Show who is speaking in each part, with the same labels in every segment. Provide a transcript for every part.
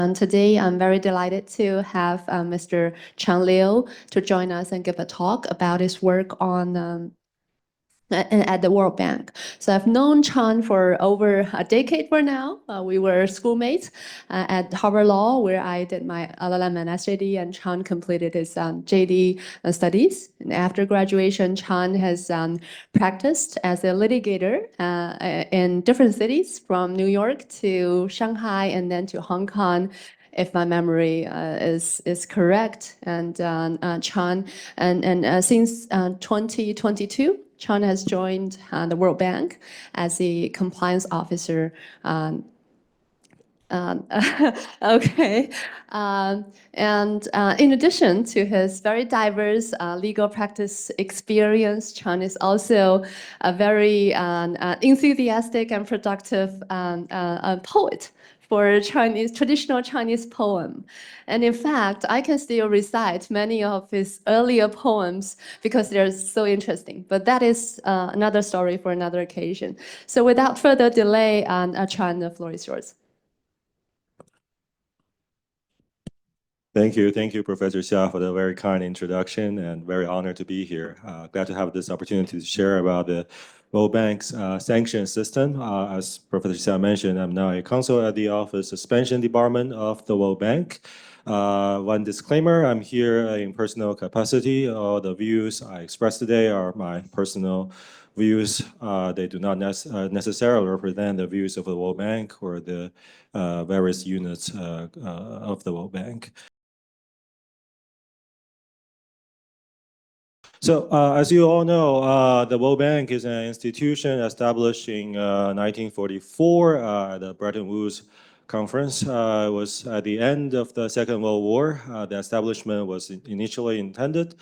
Speaker 1: And today, I'm very delighted to have Mr. Chan Liu to join us and give a talk about his work on at the World Bank. So I've known Chan for over a decade for now. We were schoolmates at Harvard Law, where I did my LLM and SJD, and Chan completed his JD studies. And after graduation, Chan has practiced as a litigator in different cities, from New York to Shanghai and then to Hong Kong, if my memory is correct. And Chan, and since 2022, Chan has joined the World Bank as a compliance officer. Okay. And in addition to his very diverse legal practice experience, Chan is also a very enthusiastic and productive poet for traditional Chinese poem. And in fact, I can still recite many of his earlier poems because they're so interesting. But that is another story for another occasion. So without further delay, Chan, the floor is yours.
Speaker 2: Thank you, Professor Xia, for the very kind introduction, and very honored to be here. Glad to have this opportunity to share about the World Bank's sanctions system. As Professor Xia mentioned, I'm now a counsel at the Office Suspension Department of the World Bank. One disclaimer, I'm here in personal capacity. All the views I express today are my personal views. They do not necessarily represent the views of the World Bank or the various units of the World Bank. So, as you all know, the World Bank is an institution established in 1944 at the Bretton Woods Conference. It was at the end of the Second World War. The establishment was initially intended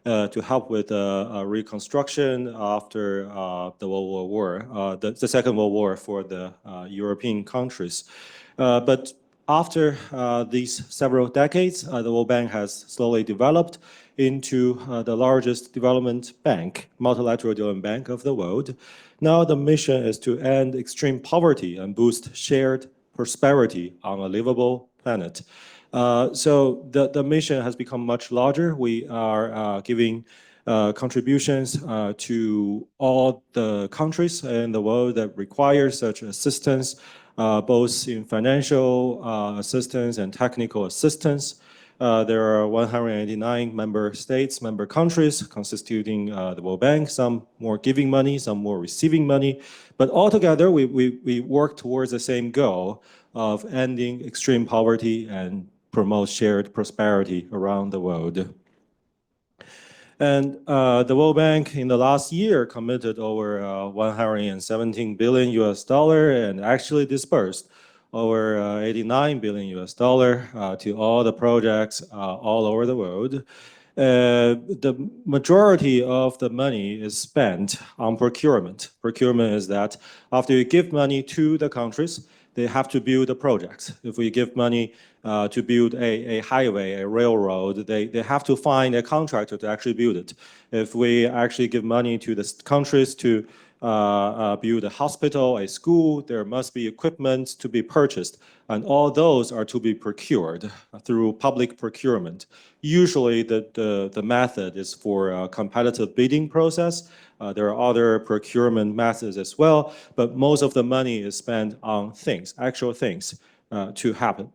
Speaker 2: to help with reconstruction after the World War, the Second World War for the European countries. But after these several decades, the World Bank has slowly developed into the largest development bank, multilateral development bank of the world. Now the mission is to end extreme poverty and boost shared prosperity on a livable planet. So the mission has become much larger. We are giving contributions to all the countries in the world that require such assistance, both in financial assistance and technical assistance. There are 189 member states, member countries constituting the World Bank, some more giving money, some more receiving money. But altogether, we work towards the same goal of ending extreme poverty and promote shared prosperity around the world. And the World Bank in the last year committed over 117 billion US dollar and actually dispersed over 89 billion US dollar to all the projects all over the world. The majority of the money is spent on procurement. Procurement is that after you give money to the countries, they have to build a project. If we give money to build a highway, a railroad, they have to find a contractor to actually build it. If we actually give money to the countries to build a hospital, a school, there must be equipment to be purchased. And all those are to be procured through public procurement. Usually the method is for a competitive bidding process. There are other procurement methods as well, but most of the money is spent on things, actual things to happen.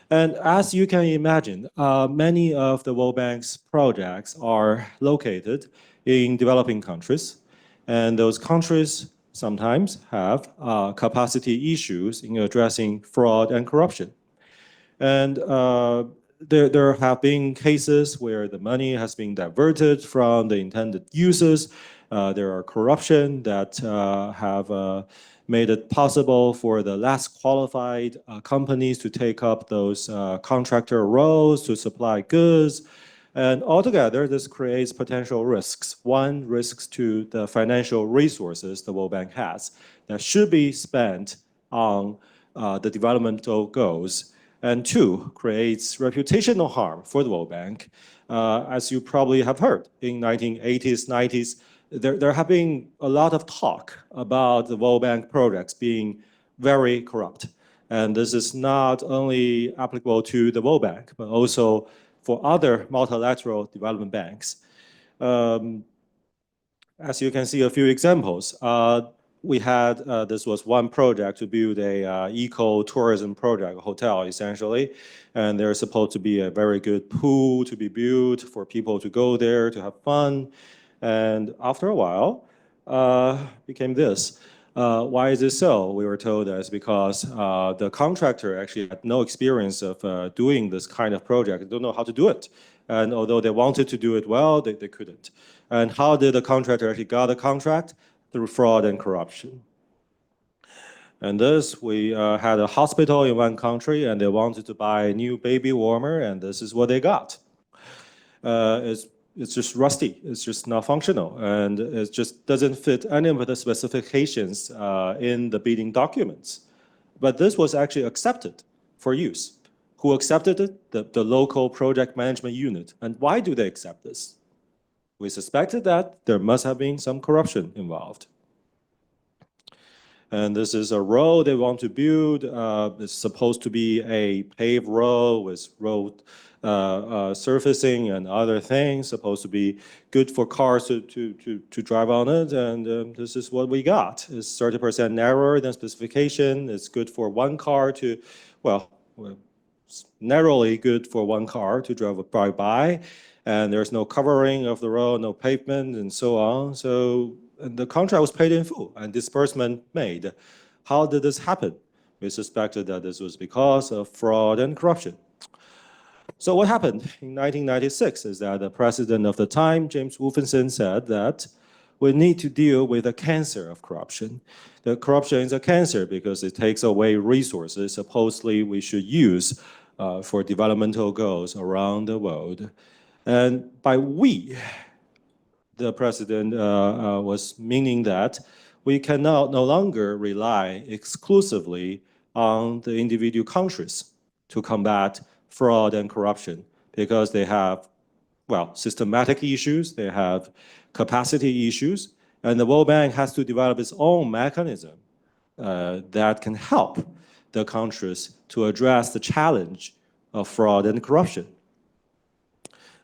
Speaker 2: And as you can imagine, many of the World Bank's projects are located in developing countries. And those countries sometimes have capacity issues in addressing fraud and corruption. And there have been cases where the money has been diverted from the intended uses. There are corruption that have made it possible for the less qualified companies to take up those contractor roles to supply goods. And altogether, this creates potential risks. One, risks to the financial resources the World Bank has that should be spent on the developmental goals. And two, creates reputational harm for the World Bank. As you probably have heard, in 1980s, 90s, there have been a lot of talk about the World Bank projects being very corrupt. And this is not only applicable to the World Bank, but also for other multilateral development banks. As you can see, a few examples. We had, this was one project to build a eco-tourism project, a hotel essentially. And there's supposed to be a very good pool to be built for people to go there to have fun. And after a while, became this. Why is this so? We were told that it's because the contractor actually had no experience of doing this kind of project. They don't know how to do it. And although they wanted to do it well, they couldn't. And how did the contractor actually got the contract? Through fraud and corruption. And this, we had a hospital in one country and they wanted to buy a new baby warmer, and this is what they got. It's just rusty, it's just not functional, and it just doesn't fit any of the specifications in the bidding documents. But this was actually accepted for use. Who accepted it? The local project management unit. And why do they accept this? We suspected that there must have been some corruption involved. And this is a road they want to build. It's supposed to be a paved road with road surfacing and other things, supposed to be good for cars to drive on it. And this is what we got. It's 30% narrower than specification. It's good for one car to, well, narrowly good for one car to drive by. And there's no covering of the road, no pavement, and so on. So the contract was paid in full and disbursement made. How did this happen? We suspected that this was because of fraud and corruption. So what happened in 1996 is that the president of the time, James Wolfenson, said that we need to deal with the cancer of corruption. The corruption is a cancer because it takes away resources supposedly we should use for developmental goals around the world. And by we, the president was meaning that we can no longer rely exclusively on the individual countries to combat fraud and corruption because they have, well, systematic issues, they have capacity issues, and the World Bank has to develop its own mechanism that can help the countries to address the challenge of fraud and corruption.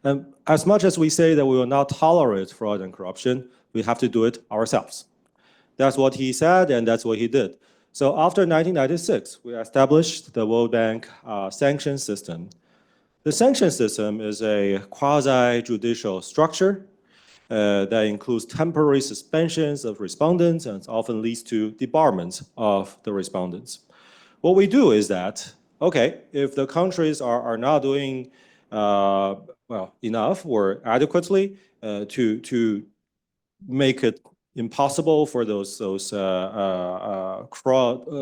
Speaker 2: And as much as we say that we will not tolerate fraud and corruption, we have to do it ourselves. That's what he said, and that's what he did. So after 1996, we established the World Bank Sanctions System. The sanctions system is a quasi-judicial structure that includes temporary suspensions of respondents and often leads to debarment of the respondents. What we do is that, okay, if the countries are not doing well, enough or adequately to make it impossible for those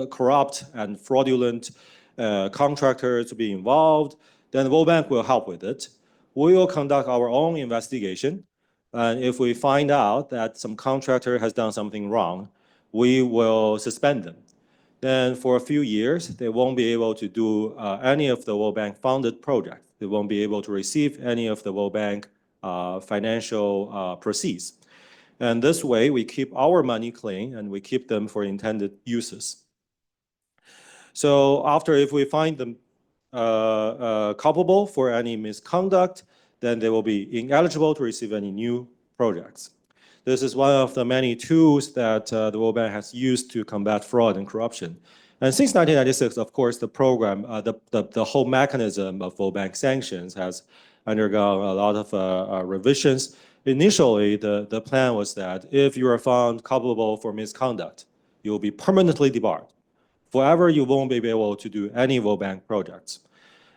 Speaker 2: corrupt and fraudulent contractors to be involved, then the World Bank will help with it. We will conduct our own investigation. And if we find out that some contractor has done something wrong, we will suspend them. Then for a few years, they won't be able to do any of the World Bank funded projects. They won't be able to receive any of the World Bank financial proceeds. And this way, we keep our money clean and we keep them for intended uses. So after, if we find them culpable for any misconduct, then they will be ineligible to receive any new projects. This is one of the many tools that the World Bank has used to combat fraud and corruption. And since 1996, of course, the program, the whole mechanism of World Bank sanctions has undergone a lot of revisions. Initially, the plan was that if you are found culpable for misconduct, you will be permanently debarred. Forever, you won't be able to do any World Bank projects.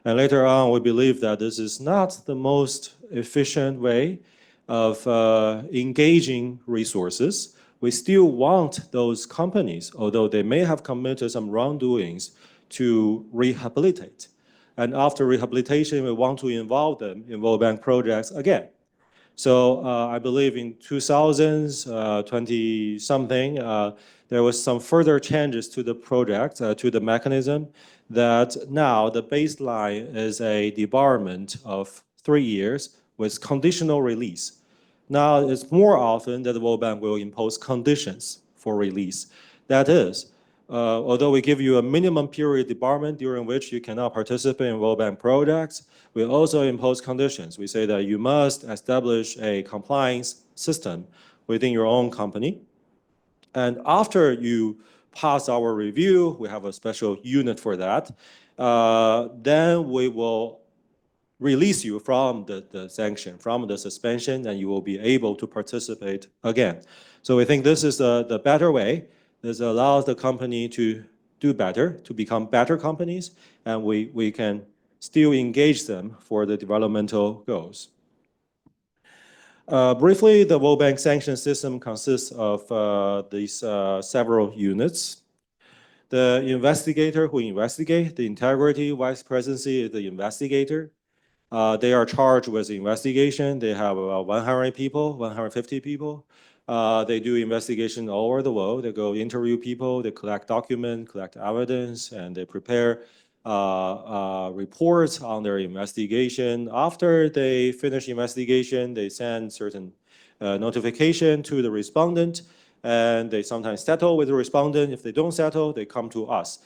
Speaker 2: And later on, we believe that this is not the most efficient way of engaging resources. We still want those companies, although they may have committed some wrongdoings, to rehabilitate. And after rehabilitation, we want to involve them in World Bank projects again. So I believe in 2000s, 20-something, there was some further changes to the project, to the mechanism, that now the baseline is a debarment of 3 years with conditional release. Now it's more often that the World Bank will impose conditions for release. That is, although we give you a minimum period debarment during which you cannot participate in World Bank projects, we also impose conditions. We say that you must establish a compliance system within your own company. And after you pass our review, we have a special unit for that, then we will release you from the sanction, from the suspension, and you will be able to participate again. So we think this is the better way. This allows the company to do better, to become better companies, and we can still engage them for the developmental goals. Briefly, the World Bank Sanctions System consists of these several units. The investigator who investigates, the integrity vice presidency is the investigator. They are charged with the investigation. They have about 100 people, 150 people. They do investigation all over the world. They go interview people, they collect documents, collect evidence, and they prepare reports on their investigation. After they finish investigation, they send certain notification to the respondent, and they sometimes settle with the respondent. If they don't settle, they come to us.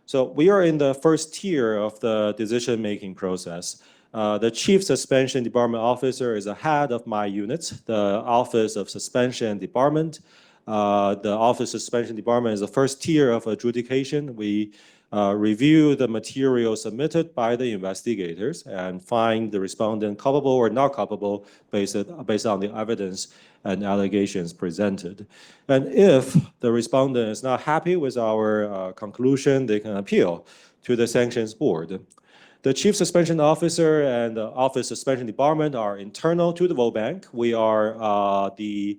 Speaker 2: So we are in the first tier of the decision-making process. The Chief Suspension Debarment Officer is the head of my unit, the Office of Suspension and Debarment. The Office of Suspension and Debarment is the first tier of adjudication. We review the material submitted by the investigators and find the respondent culpable or not culpable based on the evidence and allegations presented. And if the respondent is not happy with our conclusion, they can appeal to the Sanctions Board. The Chief Suspension Officer and the Office of Suspension Debarment are internal to the World Bank. We are the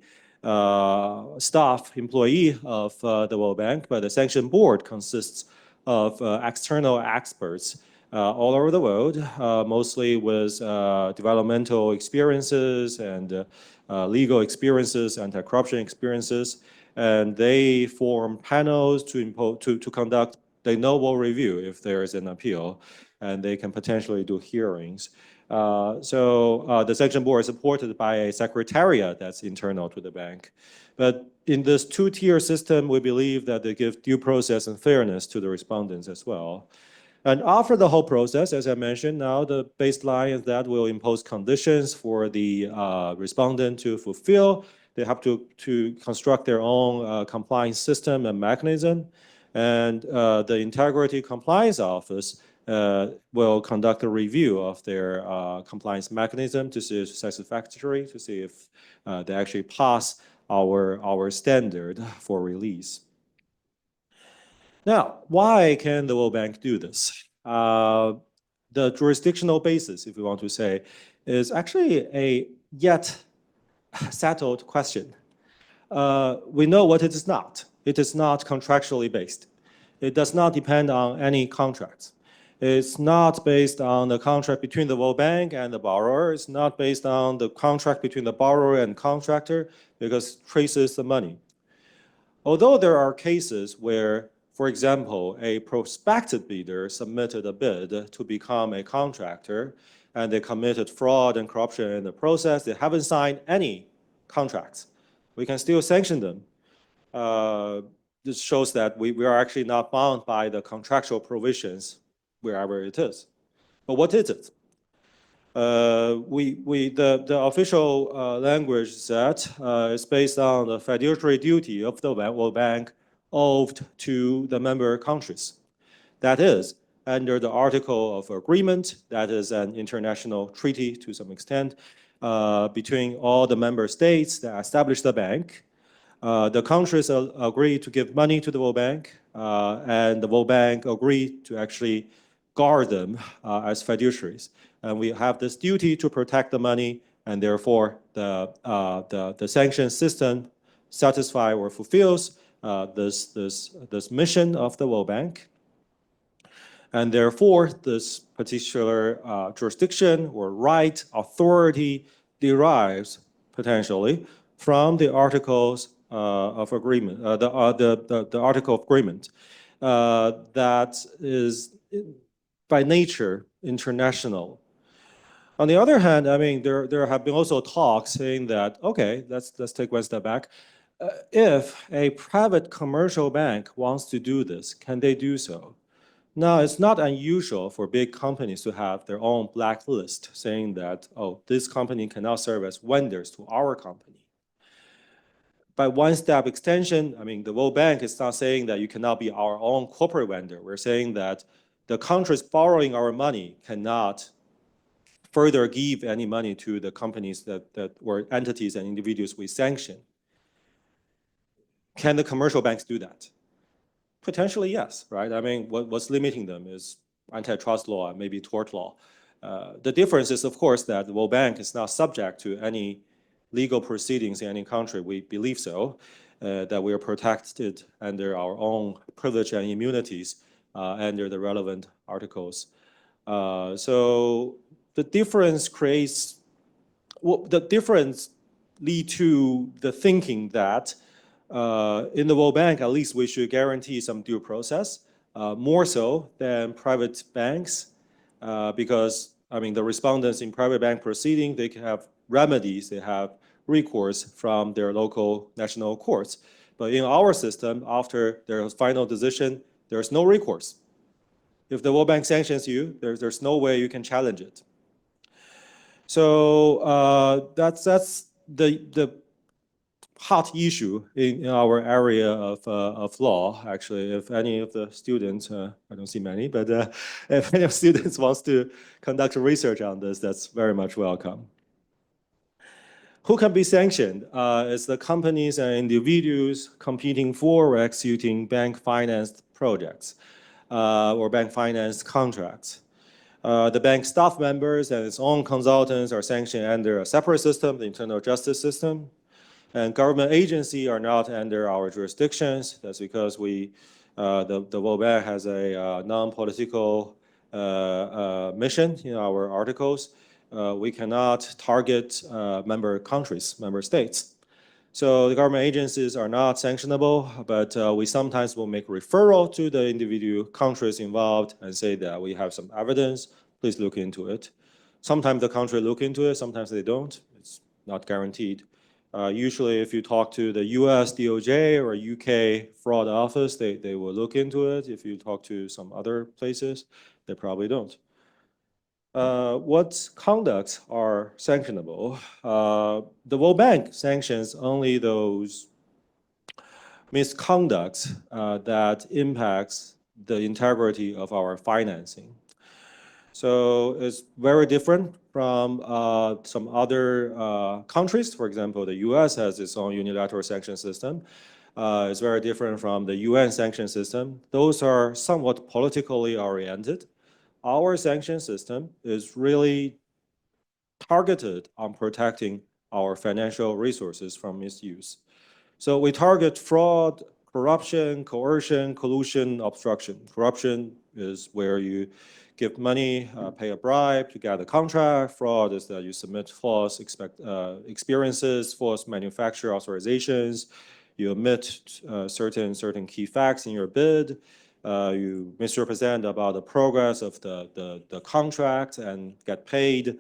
Speaker 2: staff employee of the World Bank, but the Sanction Board consists of external experts all over the world, mostly with developmental experiences and legal experiences, anti-corruption experiences, and they form panels to conduct de novo review if there is an appeal, and they can potentially do hearings. The Sanction Board is supported by a secretariat that's internal to the bank. But in this two-tier system, we believe that they give due process and fairness to the respondents as well. And after the whole process, as I mentioned, now the baseline is that we'll impose conditions for the respondent to fulfill. They have to construct their own compliance system and mechanism. And the Integrity Compliance Office will conduct a review of their compliance mechanism to see if it's satisfactory, to see if they actually pass our standard for release. Now, why can the World Bank do this? The jurisdictional basis, if we want to say, is actually a yet settled question. We know what it is not. It is not contractually based. It does not depend on any contracts. It's not based on the contract between the World Bank and the borrower. It's not based on the contract between the borrower and contractor because it traces the money. Although there are cases where, for example, a prospective bidder submitted a bid to become a contractor and they committed fraud and corruption in the process, they haven't signed any contracts. We can still sanction them. This shows that we are actually not bound by the contractual provisions wherever it is. But what is it? The official language is that it's based on the fiduciary duty of the World Bank owed to the member countries. That is, under the Article of Agreement, that is an international treaty to some extent, between all the member states that establish the bank. The countries agree to give money to the World Bank, and the World Bank agreed to actually guard them as fiduciaries. And we have this duty to protect the money, and therefore the sanctions system satisfies or fulfills this mission of the World Bank. And therefore, this particular jurisdiction or right, authority derives potentially from the Articles of Agreement, the Article of Agreement that is by nature international. On the other hand, I mean, there have been also talks saying that, okay, let's take one step back. if a private commercial bank wants to do this, can they do so? Now, it's not unusual for big companies to have their own blacklist saying that, oh, this company cannot serve as vendors to our company. By one-step extension, I mean, the World Bank is not saying that you cannot be our own corporate vendor. We're saying that the countries borrowing our money cannot further give any money to the companies that or entities and individuals we sanction. Can the commercial banks do that? Potentially, yes, right? I mean, what's limiting them is antitrust law and maybe tort law. The difference is, of course, that the World Bank is not subject to any legal proceedings in any country. We believe so, that we are protected under our own privilege and immunities under the relevant articles. So the difference creates, well, the difference lead to the thinking that in the World Bank, at least we should guarantee some due process, more so than private banks, because, I mean, the respondents in private bank proceeding, they can have remedies, they have recourse from their local national courts. But in our system, after their final decision, there's no recourse. If the World Bank sanctions you, there's no way you can challenge it. So that's the hot issue in our area of law. Actually, if any of the students, I don't see many, but if any of the students wants to conduct research on this, that's very much welcome. Who can be sanctioned? It's the companies and individuals competing for or executing bank-financed projects or bank-financed contracts. The bank staff members and its own consultants are sanctioned under a separate system, the internal justice system. And government agencies are not under our jurisdictions. That's because the World Bank has a non-political mission in our articles. We cannot target member countries, member states. So the government agencies are not sanctionable, but we sometimes will make referral to the individual countries involved and say that we have some evidence, please look into it. Sometimes the country look into it, sometimes they don't. It's not guaranteed. Usually if you talk to the US DOJ or UK fraud office, they will look into it. If you talk to some other places, they probably don't. What conducts are sanctionable? The World Bank sanctions only those misconducts that impacts the integrity of our financing. So it's very different from some other countries. For example, the US has its own unilateral sanction system. It's very different from the UN sanction system. Those are somewhat politically oriented. Our sanction system is really targeted on protecting our financial resources from misuse. So we target fraud, corruption, coercion, collusion, obstruction. Corruption is where you give money, pay a bribe to get a contract. Fraud is that you submit false experiences, false manufacturer authorizations. You omit certain key facts in your bid. You misrepresent about the progress of the contract and get paid.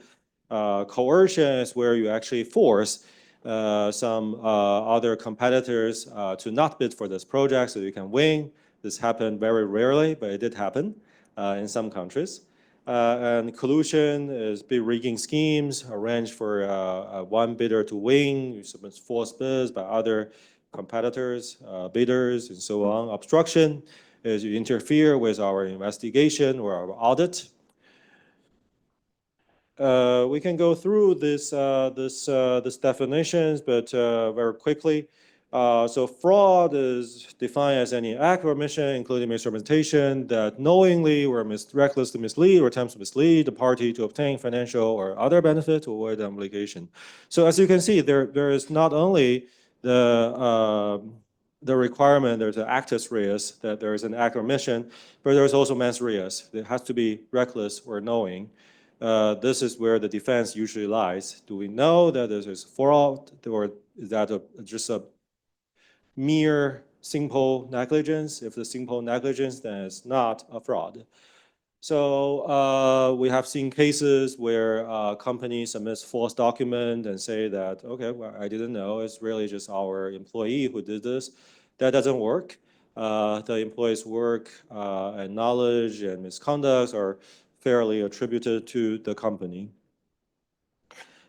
Speaker 2: Coercion is where you actually force some other competitors to not bid for this project so you can win. This happened very rarely, but it did happen in some countries. And collusion is bid rigging schemes arranged for one bidder to win. You submit false bids by other competitors, bidders, and so on. Obstruction is you interfere with our investigation or our audit. We can go through this definitions, but very quickly. So fraud is defined as any act or omission, including misrepresentation, that knowingly or recklessly mislead or attempts to mislead the party to obtain financial or other benefit to avoid the obligation. So as you can see, there is not only the requirement, there's an actus reus, that there is an act or omission, but there's also mens reus. It has to be reckless or knowing. This is where the defense usually lies. Do we know that this is fraud, or is that just a mere simple negligence? If the simple negligence, then it's not a fraud. So we have seen cases where companies submit false document and say that, okay, well, I didn't know, it's really just our employee who did this. That doesn't work. The employee's work and knowledge and misconducts are fairly attributed to the company.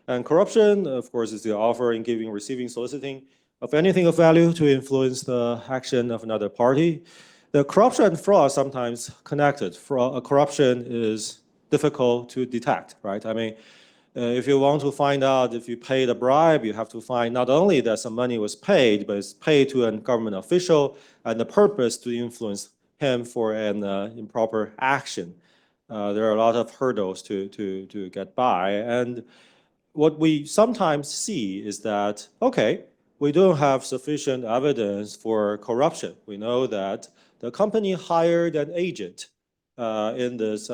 Speaker 2: And corruption, of course, is the offering, giving, receiving, soliciting of anything of value to influence the action of another party. The corruption and fraud are sometimes connected. Corruption is difficult to detect, right? I mean, if you want to find out if you paid a bribe, you have to find not only that some money was paid, but it's paid to a government official and the purpose to influence him for an improper action. There are a lot of hurdles to get by. And what we sometimes see is that, okay, we don't have sufficient evidence for corruption. We know that the company hired an agent in this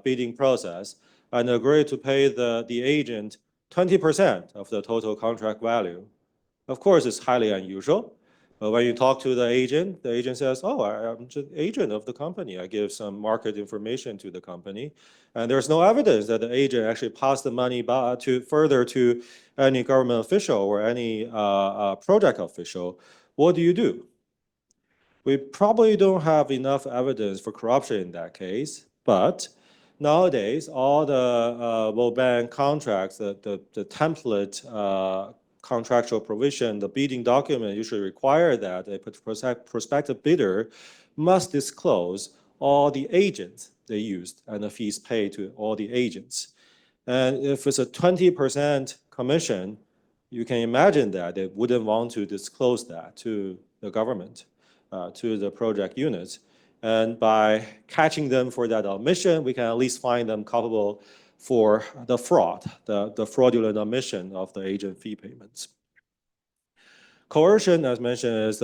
Speaker 2: bidding process and agreed to pay the agent 20% of the total contract value. Of course, it's highly unusual. But when you talk to the agent says, oh, I'm just agent of the company. I give some market information to the company. And there's no evidence that the agent actually passed the money further to any government official or any project official. What do you do? We probably don't have enough evidence for corruption in that case, but nowadays, all the World Bank contracts, the template contractual provision, the bidding document usually require that a prospective bidder must disclose all the agents they used and the fees paid to all the agents. And if it's a 20% commission, you can imagine that they wouldn't want to disclose that to the government, to the project units. And by catching them for that omission, we can at least find them culpable for the fraud, the fraudulent omission of the agent fee payments. Coercion, as mentioned, is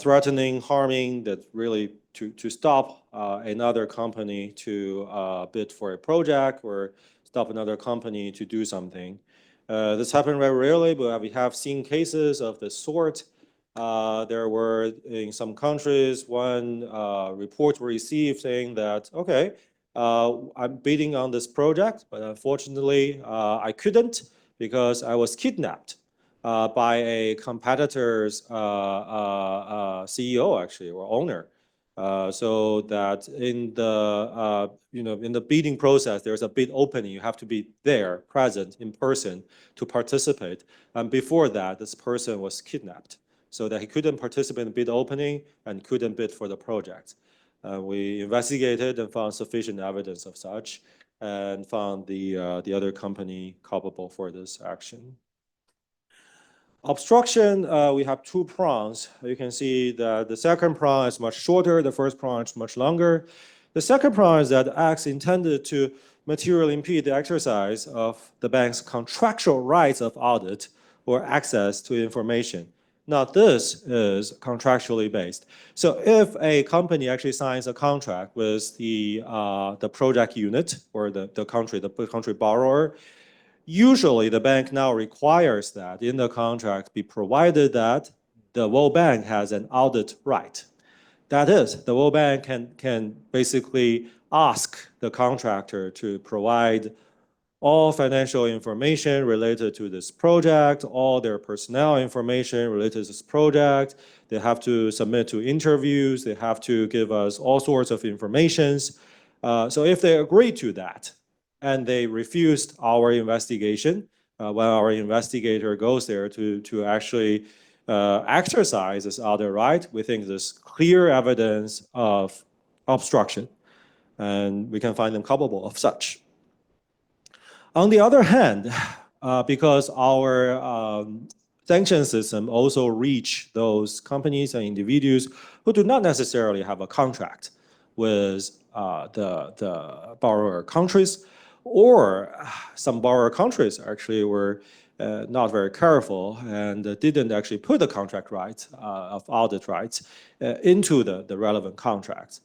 Speaker 2: threatening, harming, that really to stop another company to bid for a project or stop another company to do something. This happened very rarely, but we have seen cases of this sort. There were, in some countries, one report received saying that, okay, I'm bidding on this project, but unfortunately, I couldn't because I was kidnapped by a competitor's CEO, actually, or owner. So that in the in the bidding process, there's a bid opening. You have to be there, present, in person, to participate. And before that, this person was kidnapped, so that he couldn't participate in the bid opening and couldn't bid for the project. We investigated and found sufficient evidence of such, and found the other company culpable for this action. Obstruction, we have two prongs. You can see that the second prong is much shorter, the first prong is much longer. The second prong is that acts intended to materially impede the exercise of the bank's contractual rights of audit or access to information. Now, this is contractually based. So if a company actually signs a contract with the project unit or the country borrower, usually, the bank now requires that in the contract be provided that the World Bank has an audit right. That is, the World Bank can basically ask the contractor to provide all financial information related to this project, all their personnel information related to this project. They have to submit to interviews. They have to give us all sorts of informations. So if they agree to that, and they refused our investigation, when our investigator goes there to actually exercise this other right, we think there's clear evidence of obstruction, and we can find them culpable of such. On the other hand, because our sanction system also reach those companies and individuals who do not necessarily have a contract with the borrower countries, or some borrower countries actually were not very careful and didn't actually put the contract rights of audit rights into the relevant contracts.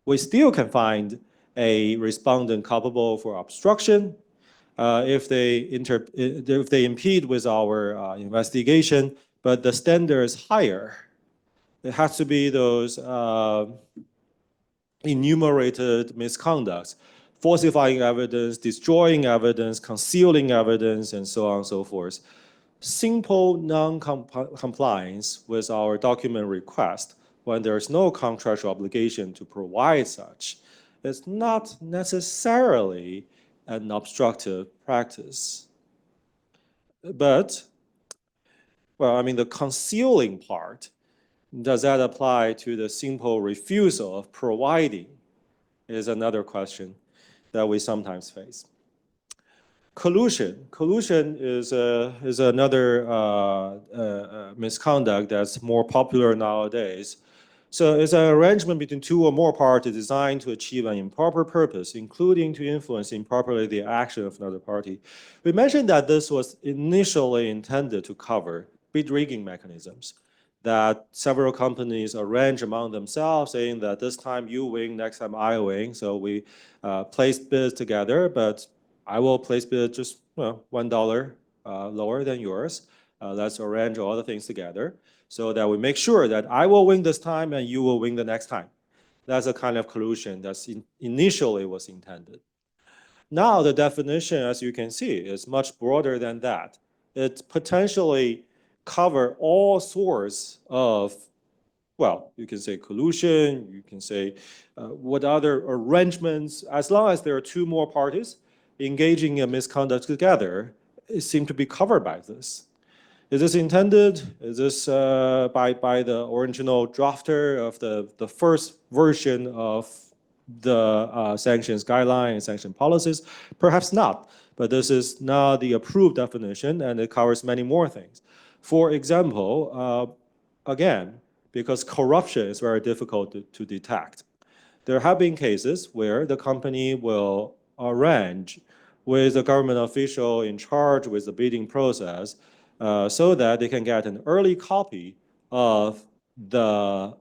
Speaker 2: We still can find a respondent culpable for obstruction if they impede with our investigation, but the standard is higher. It has to be those enumerated misconducts, falsifying evidence, destroying evidence, concealing evidence, and so on and so forth. Simple non-compliance with our document request when there's no contractual obligation to provide such is not necessarily an obstructive practice. But, well, I mean, the concealing part, does that apply to the simple refusal of providing is another question that we sometimes face. Collusion. Collusion is another misconduct that's more popular nowadays. So it's an arrangement between two or more parties designed to achieve an improper purpose, including to influence improperly the action of another party. We mentioned that this was initially intended to cover bid rigging mechanisms, that several companies arrange among themselves, saying that this time you win, next time I win. So we place bids together, but I will place bid just $1 lower than yours. Let's arrange all the things together so that we make sure that I will win this time and you will win the next time. That's a kind of collusion that initially was intended. Now the definition, as you can see, is much broader than that. It potentially covers all sorts of, well, you can say collusion, you can say what other arrangements, as long as there are two more parties engaging in misconduct together, it seems to be covered by this. Is this intended? Is this by the original drafter of the first version of the sanctions guideline and sanction policies? Perhaps not, but this is now the approved definition and it covers many more things. For example, again, because corruption is very difficult to detect, there have been cases where the company will arrange with a government official in charge with the bidding process so that they can get an early copy of the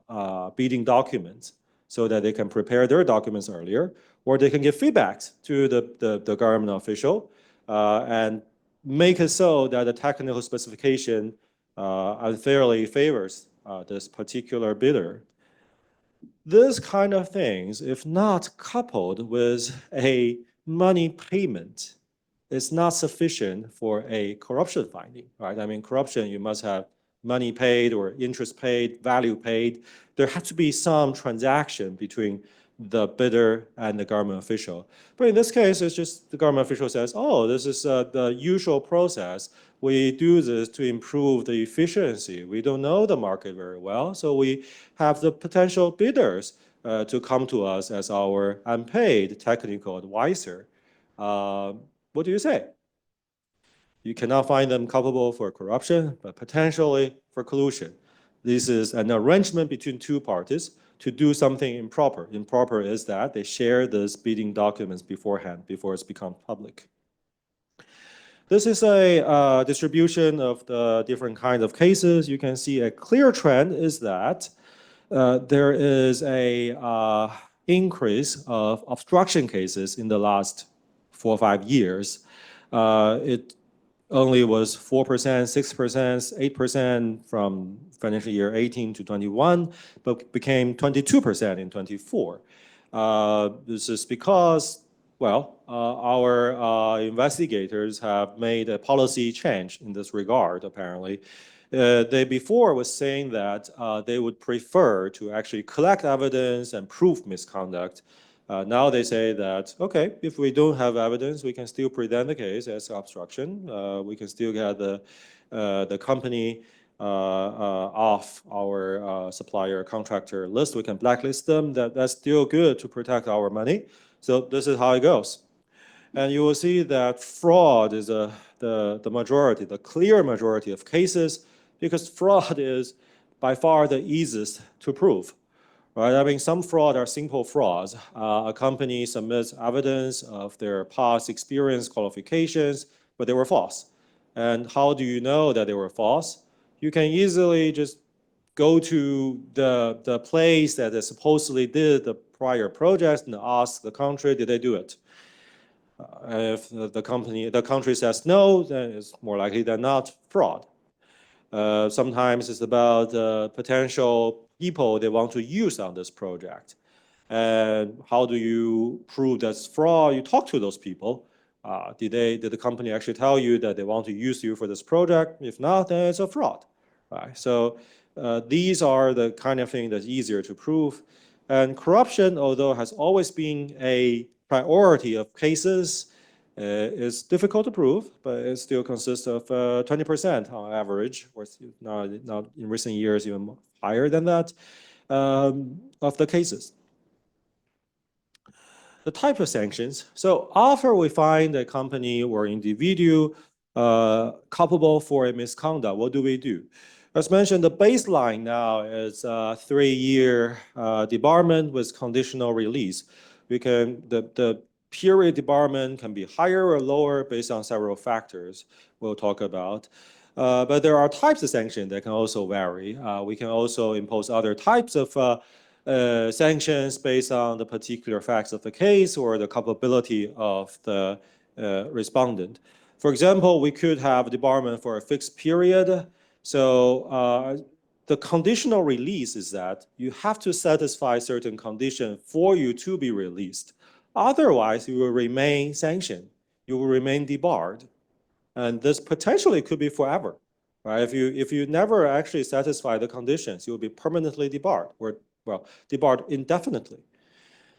Speaker 2: bidding documents so that they can prepare their documents earlier, or they can give feedbacks to the government official and make it so that the technical specification unfairly favors this particular bidder. This kind of things, if not coupled with a money payment, is not sufficient for a corruption finding, right? I mean, corruption, you must have money paid or interest paid, value paid. There has to be some transaction between the bidder and the government official. But in this case, it's just the government official says, oh, this is the usual process. We do this to improve the efficiency. We don't know the market very well, so we have the potential bidders to come to us as our unpaid technical advisor. What do you say? You cannot find them culpable for corruption, but potentially for collusion. This is an arrangement between two parties to do something improper. Improper is that they share these bidding documents beforehand, before it's become public. This is a distribution of the different kinds of cases. You can see a clear trend is that there is a increase of obstruction cases in the last 4 or 5 years. It only was 4%, 6%, 8% from financial year 18 to 21, but became 22% in 24. This is because, well, our investigators have made a policy change in this regard, apparently. They before was saying that they would prefer to actually collect evidence and prove misconduct. Now they say that, okay, if we don't have evidence, we can still present the case as obstruction. We can still get the company off our supplier contractor list. We can blacklist them. That's still good to protect our money. So this is how it goes. And you will see that fraud is the majority, the clear majority of cases, because fraud is by far the easiest to prove. Right? I mean, some fraud are simple frauds. A company submits evidence of their past experience qualifications, but they were false. And how do you know that they were false? You can easily just go to the place that they supposedly did the prior project and ask the country, did they do it? If the country says no, then it's more likely than not fraud. Sometimes it's about potential people they want to use on this project. And how do you prove that's fraud? You talk to those people. Did the company actually tell you that they want to use you for this project? If not, then it's a fraud. Right? So these are the kind of thing that's easier to prove. And corruption, although has always been a priority of cases, is difficult to prove, but it still consists of 20% on average, or now in recent years even higher than that, of the cases. The type of sanctions. So after we find a company or individual culpable for a misconduct, what do we do? As mentioned, the baseline now is a 3-year debarment with conditional release. The period debarment can be higher or lower based on several factors we'll talk about. But there are types of sanctions that can also vary. We can also impose other types of sanctions based on the particular facts of the case or the culpability of the respondent. For example, we could have debarment for a fixed period. So the conditional release is that you have to satisfy certain conditions for you to be released. Otherwise, you will remain sanctioned. You will remain debarred. And this potentially could be forever. Right? If you never actually satisfy the conditions, you'll be permanently debarred, or well, debarred indefinitely.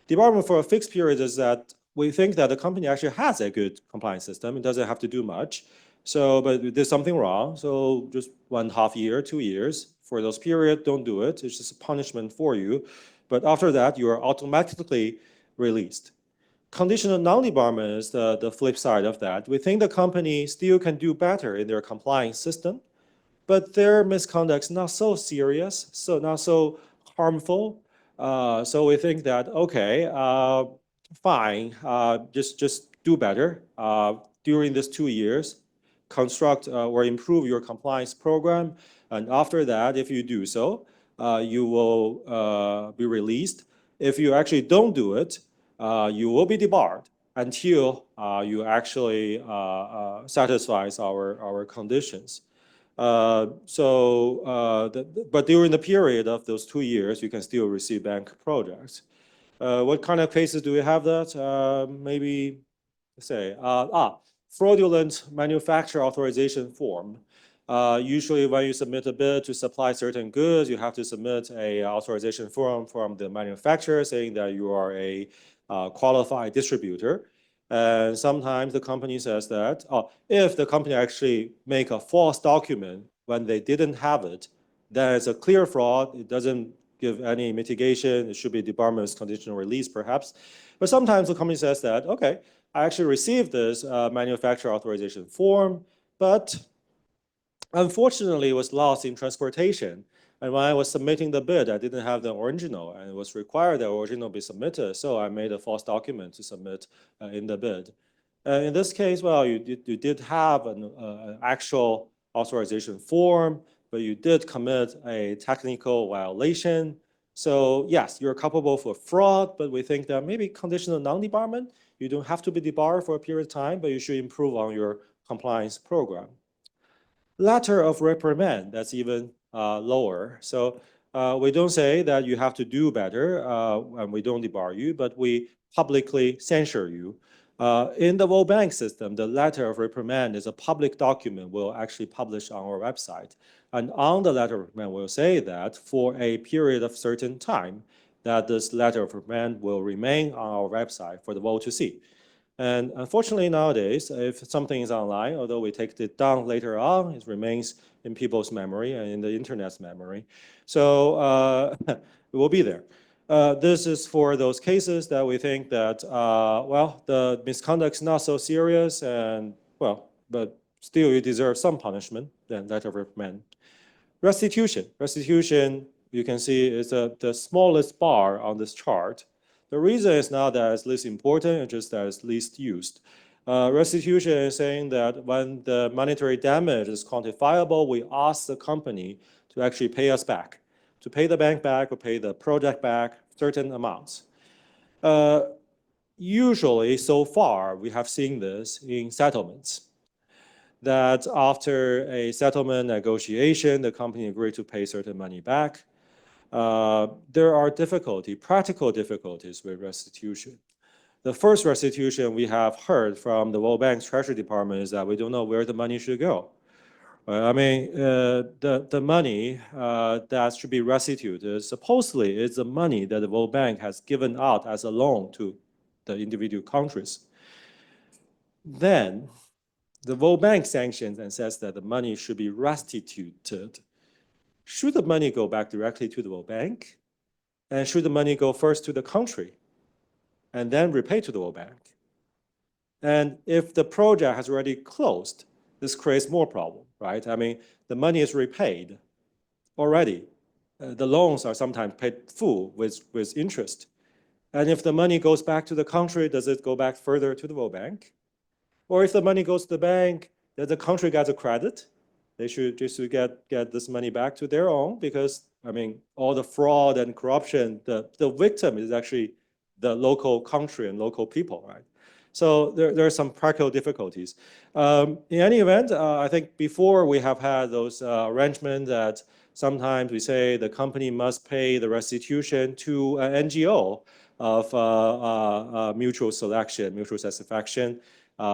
Speaker 2: Debarment for a fixed period is that we think that the company actually has a good compliance system. It doesn't have to do much. So, but there's something wrong. So just 1.5 year, 2 years for those periods, don't do it. It's just a punishment for you. But after that, you are automatically released. Conditional non-debarment is the flip side of that. We think the company still can do better in their compliance system, but their misconduct is not so serious, so not so harmful. So we think that, okay, fine, just do better during these 2 years, construct or improve your compliance program. And after that, if you do so, you will be released. If you actually don't do it, you will be debarred until you actually satisfies our conditions. But during the period of those 2 years, you can still receive bank projects. What kind of cases do we have that? Maybe, let's say, fraudulent manufacturer authorization form. Usually when you submit a bid to supply certain goods, you have to submit a authorization form from the manufacturer saying that you are a qualified distributor. And sometimes the company says that, if the company actually make a false document when they didn't have it, then it's a clear fraud. It doesn't give any mitigation. It should be debarment conditional release, perhaps. But sometimes the company says that, okay, I actually received this manufacturer authorization form, but unfortunately, it was lost in transportation. And when I was submitting the bid, I didn't have the original, and it was required that the original be submitted. So I made a false document to submit in the bid. In this case, well, you did have an actual authorization form, but you did commit a technical violation. So yes, you're culpable for fraud, but we think that maybe conditional non-debarment, you don't have to be debarred for a period of time, but you should improve on your compliance program. Letter of reprimand, that's even lower. So we don't say that you have to do better and we don't debar you, but we publicly censure you. In the World Bank system, the letter of reprimand is a public document we'll actually publish on our website. And on the letter of reprimand, we'll say that for a period of certain time, that this letter of reprimand will remain on our website for the world to see. And unfortunately nowadays, if something is online, although we take it down later on, it remains in people's memory and in the internet's memory. So it will be there. This is for those cases that we think that, well, the misconduct is not so serious and, well, but still you deserve some punishment, then letter of reprimand. Restitution. Restitution, you can see, is the smallest bar on this chart. The reason is not that it's least important, it's just that it's least used. Restitution is saying that when the monetary damage is quantifiable, we ask the company to actually pay us back, to pay the bank back or pay the project back certain amounts. Usually, so far, we have seen this in settlements, that after a settlement negotiation, the company agreed to pay certain money back. there are practical difficulties with restitution. The first restitution we have heard from the World Bank's Treasury Department is that we don't know where the money should go. I mean, the money that should be restituted supposedly is the money that the World Bank has given out as a loan to the individual countries. Then the World Bank sanctions and says that the money should be restituted. Should the money go back directly to the World Bank? And should the money go first to the country and then repay to the World Bank? And if the project has already closed, this creates more problem, right? I mean, the money is repaid already. The loans are sometimes paid full with interest. And if the money goes back to the country, does it go back further to the World Bank? Or if the money goes to the bank, does the country get a credit? They should just get this money back to their own because, I mean, all the fraud and corruption, the victim is actually the local country and local people, right? So there are some practical difficulties. In any event, I think before we have had those arrangements that sometimes we say the company must pay the restitution to an NGO of mutual selection, mutual satisfaction.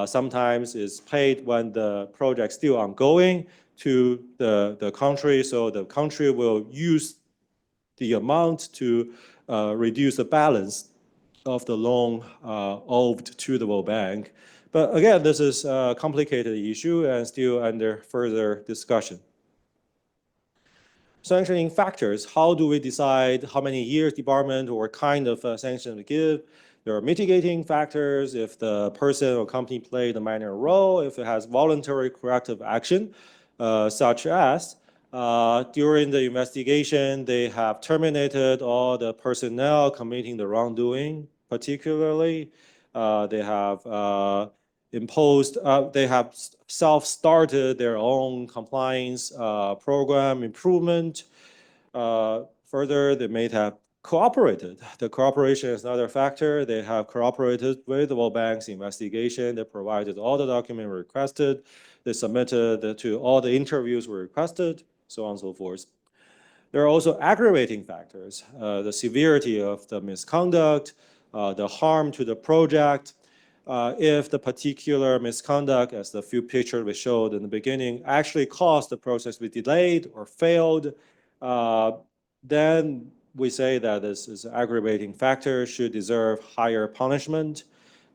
Speaker 2: Sometimes it's paid when the project's still ongoing to the country, so the country will use the amount to reduce the balance of the loan owed to the World Bank. But again, this is a complicated issue and still under further discussion. Sanctioning factors, how do we decide how many years debarment or what kind of sanction to give? There are mitigating factors if the person or company played a minor role, if it has voluntary corrective action, such as during the investigation, they have terminated all the personnel committing the wrongdoing, particularly. They have imposed, they have self-started their own compliance program improvement. Further, they may have cooperated. The cooperation is another factor. They have cooperated with the World Bank's investigation. They provided all the documents requested. They submitted to all the interviews were requested, so on and so forth. There are also aggravating factors, the severity of the misconduct, the harm to the project. If the particular misconduct, as the few pictures we showed in the beginning, actually caused the process to be delayed or failed, then we say that this is an aggravating factor, should deserve higher punishment.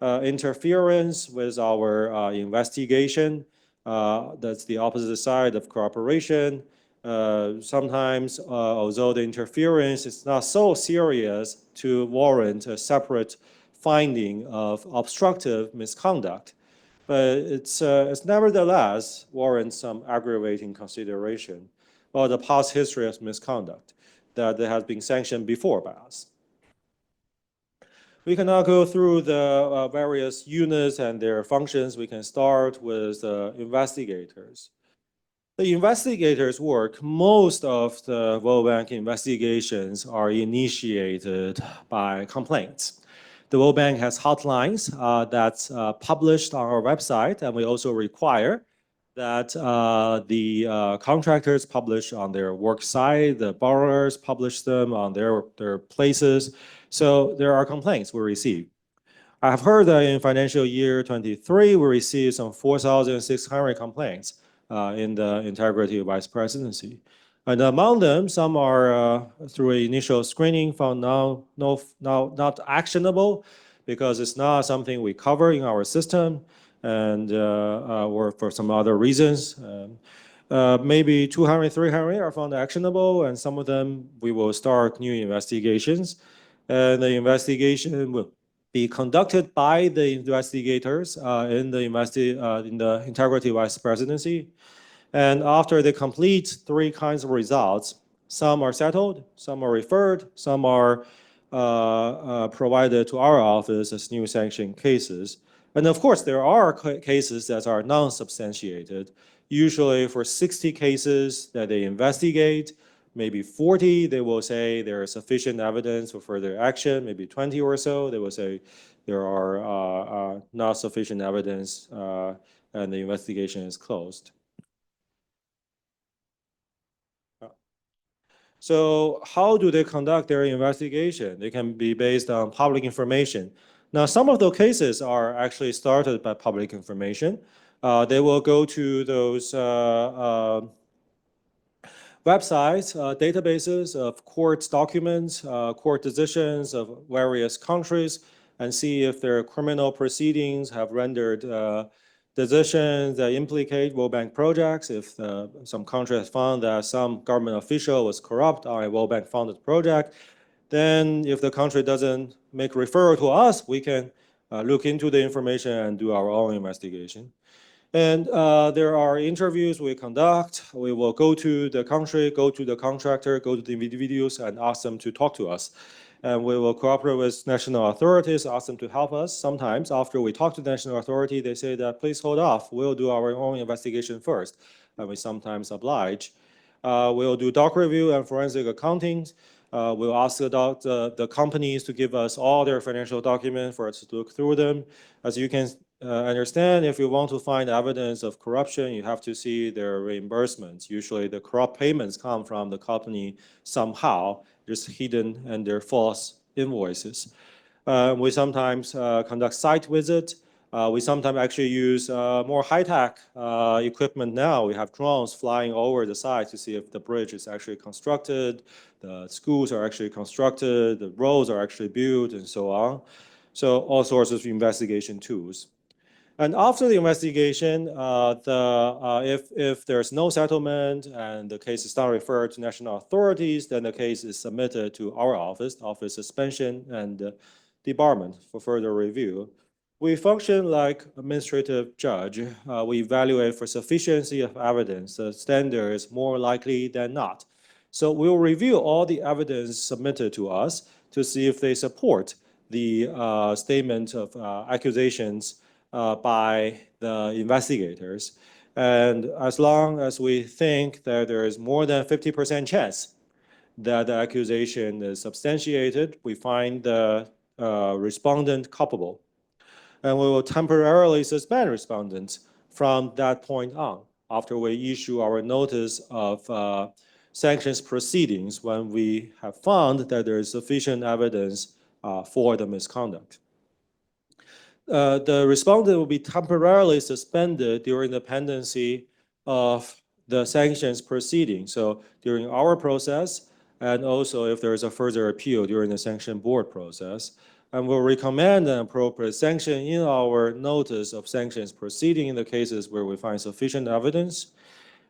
Speaker 2: Interference with our investigation, that's the opposite side of cooperation. Sometimes, although the interference is not so serious to warrant a separate finding of obstructive misconduct, but it's nevertheless warrants some aggravating consideration about the past history of misconduct that has been sanctioned before by us. We can now go through the various units and their functions. We can start with the investigators. The investigators' work, most of the World Bank investigations are initiated by complaints. The World Bank has hotlines that's published on our website, and we also require that the contractors publish on their work site, the borrowers publish them on their places. So there are complaints we receive. I have heard that in financial year 23, we received some 4,600 complaints in the integrity vice presidency. And among them, some are through initial screening found now not actionable because it's not something we cover in our system and or for some other reasons. Maybe 200, 300 are found actionable, and some of them we will start new investigations. And the investigation will be conducted by the investigators in the integrity vice presidency. And after they complete three kinds of results, some are settled, some are referred, some are provided to our office as new sanction cases. And of course, there are cases that are non-substantiated. Usually for 60 cases that they investigate, maybe 40, they will say there is sufficient evidence for further action. Maybe 20 or so, they will say there are not sufficient evidence and the investigation is closed. So how do they conduct their investigation? They can be based on public information. Now, some of the cases are actually started by public information. They will go to those websites, databases of court documents, court decisions of various countries, and see if their criminal proceedings have rendered decisions that implicate World Bank projects. If some country has found that some government official was corrupt on a World Bank funded project, then if the country doesn't make referral to us, we can look into the information and do our own investigation. And there are interviews we conduct. We will go to the country, go to the contractor, go to the individuals, and ask them to talk to us. And we will cooperate with national authorities, ask them to help us. Sometimes after we talk to the national authority, they say that please hold off. We'll do our own investigation first. And we sometimes oblige. We'll do doc review and forensic accounting. We'll ask the companies to give us all their financial documents for us to look through them. As you can understand, if you want to find evidence of corruption, you have to see their reimbursements. Usually the corrupt payments come from the company somehow, just hidden under false invoices. We sometimes conduct site visits. We sometimes actually use more high-tech equipment now. We have drones flying over the site to see if the bridge is actually constructed, the schools are actually constructed, the roads are actually built, and so on. So all sorts of investigation tools. And after the investigation, if there's no settlement and the case is not referred to national authorities, then the case is submitted to our office suspension and debarment for further review. We function like administrative judge. We evaluate for sufficiency of evidence. The standard is more likely than not. So we'll review all the evidence submitted to us to see if they support the statement of accusations by the investigators. And as long as we think that there is more than 50% chance that the accusation is substantiated, we find the respondent culpable. And we will temporarily suspend respondents from that point on after we issue our notice of sanctions proceedings when we have found that there is sufficient evidence for the misconduct. The respondent will be temporarily suspended during the pendency of the sanctions proceeding. So during our process, and also if there is a further appeal during the sanction board process, and we'll recommend an appropriate sanction in our notice of sanctions proceeding in the cases where we find sufficient evidence.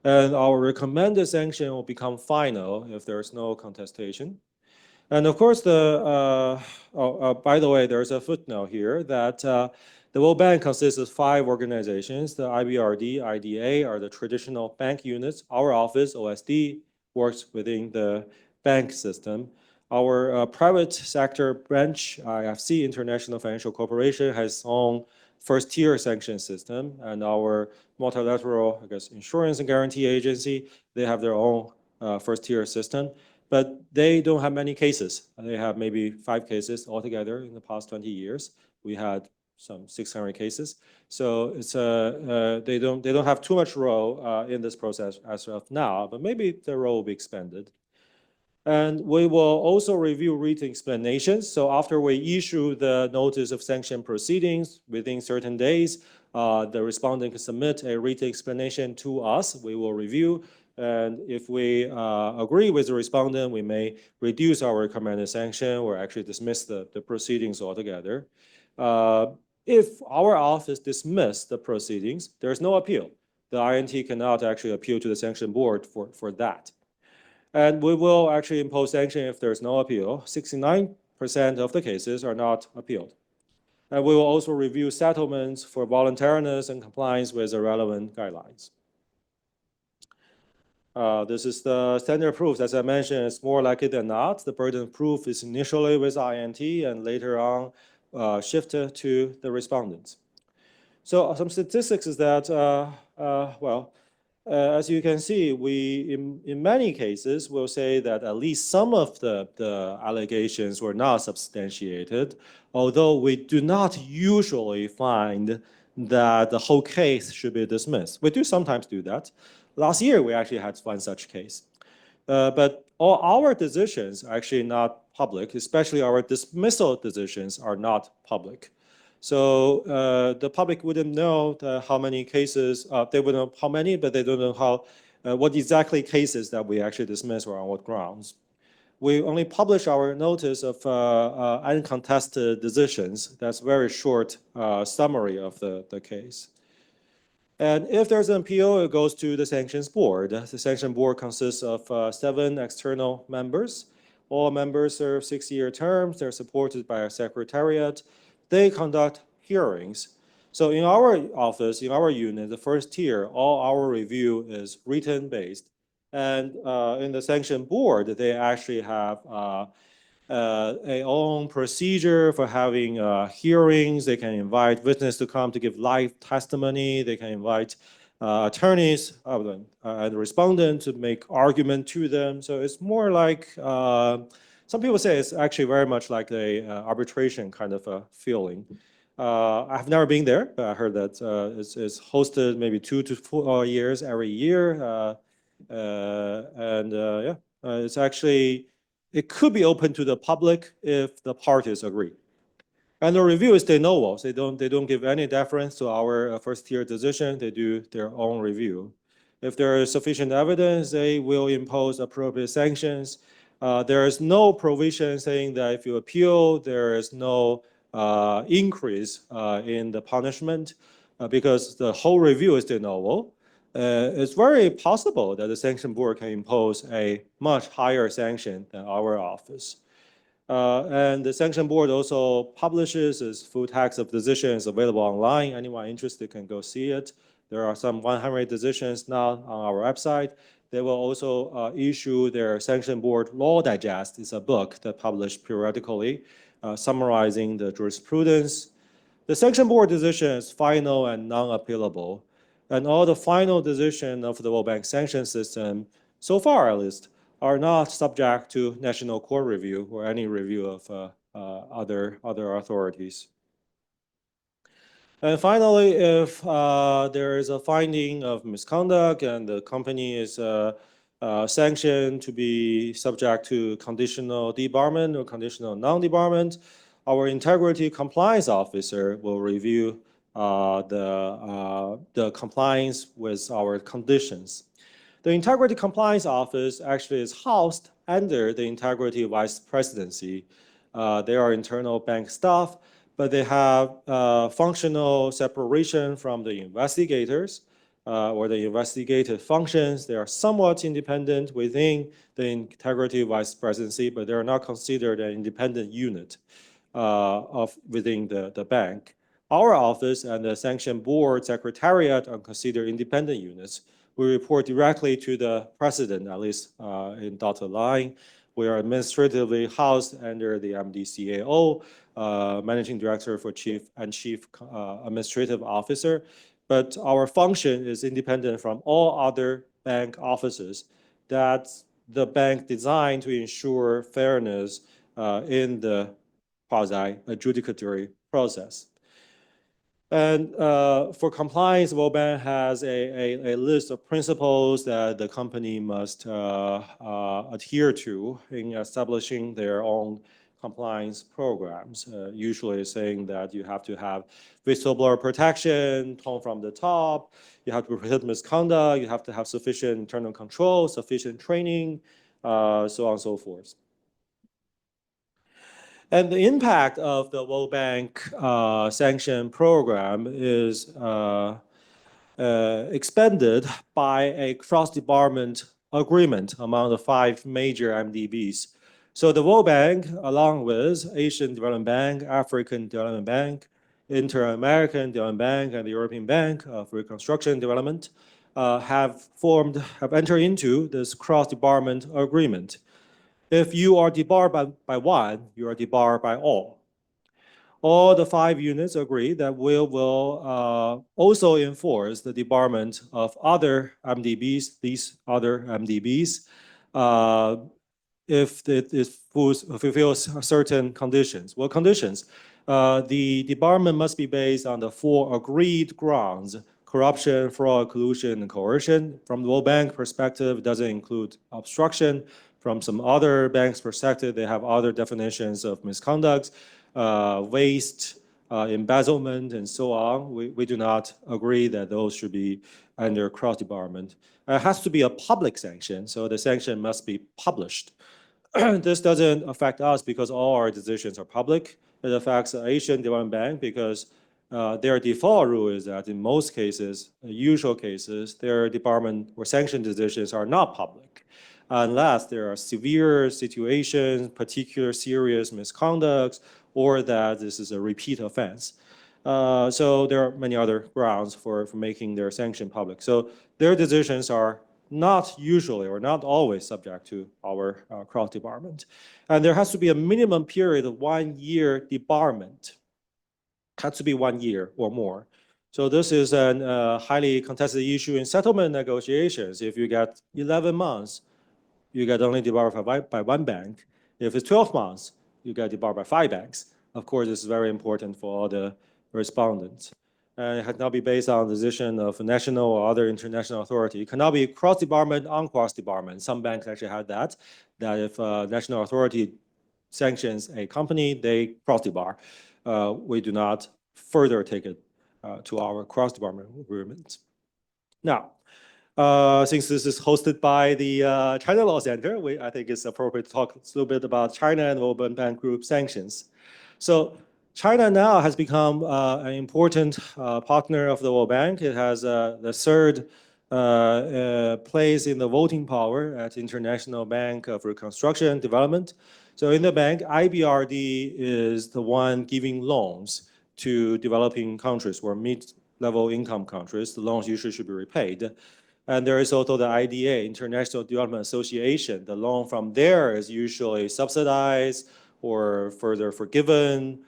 Speaker 2: And our recommended sanction will become final if there is no contestation. And of course, by the way, there's a footnote here that the World Bank consists of 5 organizations. The IBRD, IDA are the traditional bank units. Our office, OSD, works within the bank system. Our private sector branch, IFC, International Financial Corporation, has its own first-tier sanction system. And our multilateral, insurance and guarantee agency, they have their own first-tier system. But they don't have many cases. They have maybe 5 cases altogether in the past 20 years. We had some 600 cases. So it's they don't have too much role in this process as of now, but maybe the role will be expanded. And we will also review written explanations. So after we issue the notice of sanction proceedings, within certain days, the respondent can submit a written explanation to us. We will review. And if we agree with the respondent, we may reduce our recommended sanction or actually dismiss the proceedings altogether. If our office dismisses the proceedings, there's no appeal. The INT cannot actually appeal to the sanction board for that. And we will actually impose sanction if there's no appeal. 69% of the cases are not appealed. And we will also review settlements for voluntariness and compliance with the relevant guidelines. This is the standard proof. As I mentioned, it's more likely than not. The burden of proof is initially with INT and later on shifted to the respondents. So some statistics is that, as you can see, we, in many cases, will say that at least some of the allegations were not substantiated, although we do not usually find that the whole case should be dismissed. We do sometimes do that. Last year, we actually had one such case. But all our decisions are actually not public, especially our dismissal decisions are not public. So the public wouldn't know how many cases, they would know how many, but they don't know what exactly cases that we actually dismiss or on what grounds. We only publish our notice of uncontested decisions. That's very short summary of the case. And if there's an appeal, it goes to the sanctions board. The sanctions board consists of 7 external members. All members serve 6-year terms. They're supported by a secretariat. They conduct hearings. So in our office, in our unit, the first tier, all our review is written based. And in the sanction board, they actually have a own procedure for having hearings. They can invite witnesses to come to give live testimony. They can invite attorneys and respondents to make argument to them. So it's more like, some people say it's actually very much like a arbitration kind of a feeling. I've never been there, but I heard that it's hosted maybe 2 to 4 years every year. Yeah, it's actually, it could be open to the public if the parties agree. And the review is de novo. They don't give any deference to our first tier decision. They do their own review. If there is sufficient evidence, they will impose appropriate sanctions. There is no provision saying that if you appeal, there is no increase in the punishment because the whole review is de novo. It's very possible that the sanction board can impose a much higher sanction than our office. And the sanction board also publishes its full text of decisions available online. Anyone interested can go see it. There are some 100 decisions now on our website. They will also issue their sanction board law digest. It's a book that published periodically, summarizing the jurisprudence. The sanction board decision is final and non-appealable. And all the final decisions of the World Bank Sanctions System, so far at least, are not subject to national court review or any review of other authorities. And finally, if there is a finding of misconduct and the company is sanctioned to be subject to conditional debarment or conditional non-debarment, our integrity compliance officer will review the compliance with our conditions. The Integrity Compliance Office actually is housed under the Integrity Vice Presidency. They are internal bank staff, but they have functional separation from the investigators or the investigative functions. They are somewhat independent within the Integrity Vice Presidency, but they are not considered an independent unit within the bank. Our office and the Sanction Board Secretariat are considered independent units. We report directly to the president, at least in dotted line. We are administratively housed under the MDCAO, Managing Director for Chief Administrative Officer. But our function is independent from all other bank offices. That's the bank designed to ensure fairness in the quasi-adjudicatory process. And for compliance, World Bank has a list of principles that the company must adhere to in establishing their own compliance programs. Usually saying that you have to have whistleblower protection, tone from the top, you have to prohibit misconduct, you have to have sufficient internal control, sufficient training, so on and so forth. And the impact of the World Bank sanction program is expanded by a cross-department agreement among the 5 major MDBs. So the World Bank, along with Asian Development Bank, African Development Bank, Inter-American Development Bank, and the European Bank for Reconstruction and Development, have entered into this cross-department agreement. If you are debarred by one, you are debarred by all. All the 5 units agree that we will also enforce the debarment of other MDBs, these other MDBs, if it fulfills certain conditions. What conditions? The debarment must be based on the 4 agreed grounds: corruption, fraud, collusion, and coercion. From the World Bank perspective, it doesn't include obstruction. From some other banks' perspective, they have other definitions of misconduct, waste, embezzlement, and so on. We do not agree that those should be under cross-debarment. It has to be a public sanction, so the sanction must be published. This doesn't affect us because all our decisions are public. It affects the Asian Development Bank because their default rule is that in most cases, usual cases, their debarment or sanction decisions are not public unless there are severe situations, particular serious misconducts, or that this is a repeat offense. So there are many other grounds for making their sanction public. So their decisions are not usually or not always subject to our cross-debarment. And there has to be a minimum period of 1 year debarment. Has to be 1 year or more. So this is a highly contested issue in settlement negotiations. If you get 11 months, you get only debarred by one bank. If it's 12 months, you get debarred by 5 banks. Of course, this is very important for all the respondents. And it cannot be based on the decision of a national or other international authority. It cannot be cross-debarment on cross-debarment. Some banks actually have that if a national authority sanctions a company, they cross-debar. We do not further take it to our cross-debarment agreement. Now, since this is hosted by the China Law Center, I think it's appropriate to talk a little bit about China and World Bank Group sanctions. So China now has become an important partner of the World Bank. It has the third place in the voting power at International Bank of Reconstruction and Development. So in the bank, IBRD is the one giving loans to developing countries or mid-level income countries. The loans usually should be repaid. And there is also the IDA, International Development Association. The loan from there is usually subsidized or further forgiven,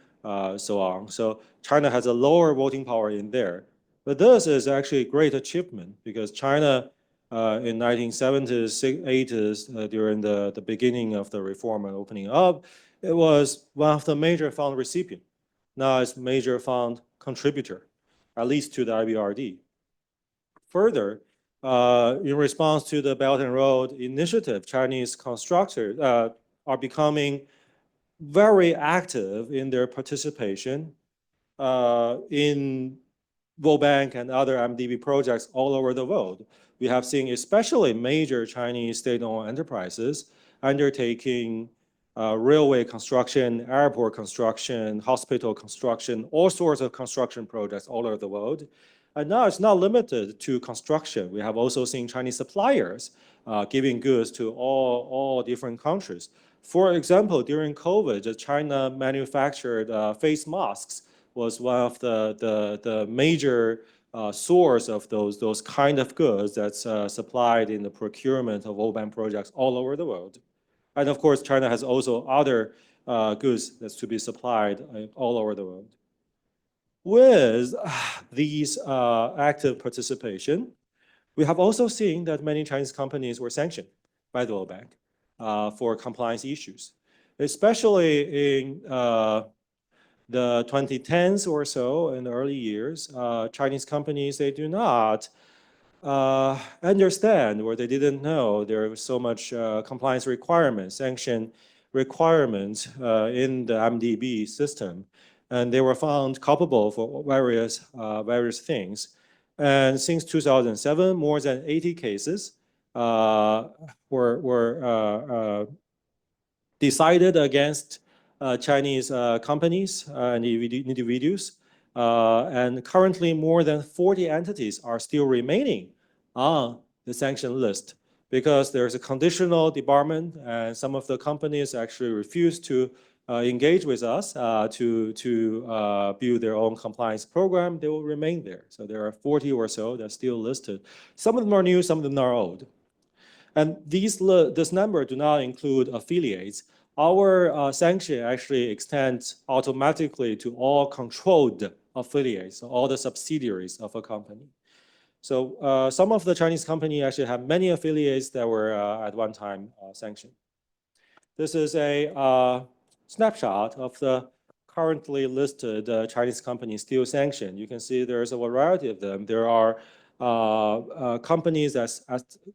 Speaker 2: so on. So China has a lower voting power in there. But this is actually a great achievement because China in 1970s, 80s, during the beginning of the reform and opening up, it was one of the major fund recipients. Now it's major fund contributor, at least to the IBRD. Further, in response to the Belt and Road Initiative, Chinese constructors are becoming very active in their participation in World Bank and other MDB projects all over the world. We have seen especially major Chinese state-owned enterprises undertaking railway construction, airport construction, hospital construction, all sorts of construction projects all over the world. And now it's not limited to construction. We have also seen Chinese suppliers giving goods to all different countries. For example, during COVID, the China manufactured face masks was one of the major source of those kind of goods that's supplied in the procurement of World Bank projects all over the world. And of course, China has also other goods that's to be supplied all over the world. With these active participation, we have also seen that many Chinese companies were sanctioned by the World Bank for compliance issues, especially in the 2010s or so, in the early years. Chinese companies, they do not understand or they didn't know there was so much compliance requirements, sanction requirements in the MDB system. And they were found culpable for various things. And since 2007, more than 80 cases were decided against Chinese companies and individuals. And currently more than 40 entities are still remaining on the sanction list because there's a conditional debarment and some of the companies actually refuse to engage with us to build their own compliance program. They will remain there. So there are 40 or so that are still listed. Some of them are new, some of them are old. And this number do not include affiliates. Our sanction actually extends automatically to all controlled affiliates, all the subsidiaries of a company. So some of the Chinese companies actually have many affiliates that were at one time sanctioned. This is a snapshot of the currently listed Chinese companies still sanctioned. You can see there's a variety of them. There are companies as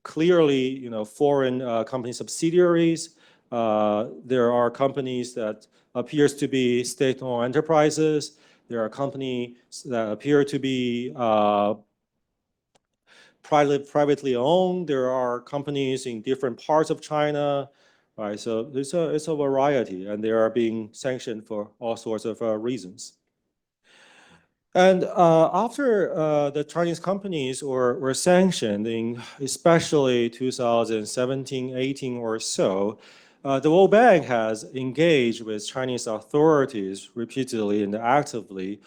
Speaker 2: clearly, foreign company subsidiaries. There are companies that appears to be state-owned enterprises. There are companies that appear to be privately owned. There are companies in different parts of China, right? So it's a variety, and they are being sanctioned for all sorts of reasons. And after the Chinese companies were sanctioned in especially 2017, 18 or so, the World Bank has engaged with Chinese authorities repeatedly and actively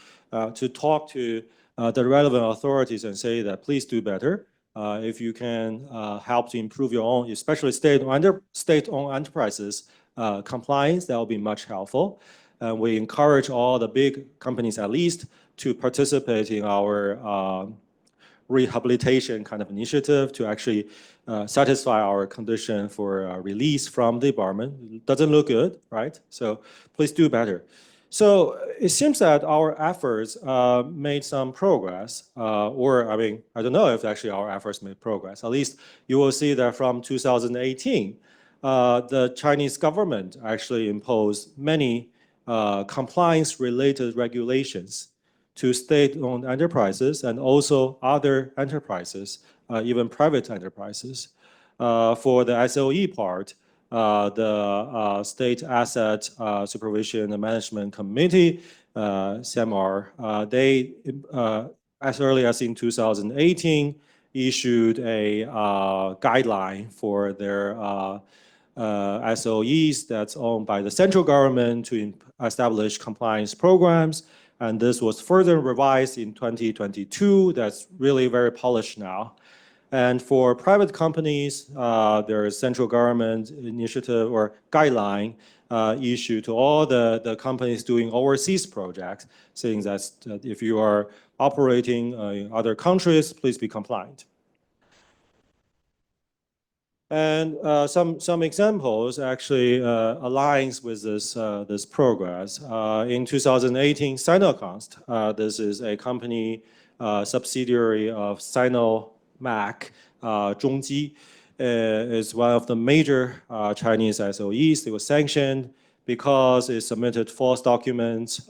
Speaker 2: to talk to the relevant authorities and say that please do better. If you can help to improve your own, especially state-owned enterprises compliance, that will be much helpful. We encourage all the big companies at least to participate in our rehabilitation kind of initiative to actually satisfy our condition for release from the department. It doesn't look good, right? So please do better. So it seems that our efforts made some progress, or I mean, I don't know if actually our efforts made progress. At least you will see that from 2018, the Chinese government actually imposed many compliance-related regulations to state-owned enterprises and also other enterprises, even private enterprises. For the SOE part, the State Asset Supervision and Management Committee, SAMR, they, as early as in 2018, issued a guideline for their SOEs that's owned by the central government to establish compliance programs. And this was further revised in 2022. That's really very polished now. And for private companies, there is central government initiative or guideline issued to all the companies doing overseas projects, saying that if you are operating in other countries, please be compliant. And some examples actually aligns with this progress. In 2018, Sinoconst, this is a company subsidiary of Sinomac, Zhongji, is one of the major Chinese SOEs. They were sanctioned because it submitted false documents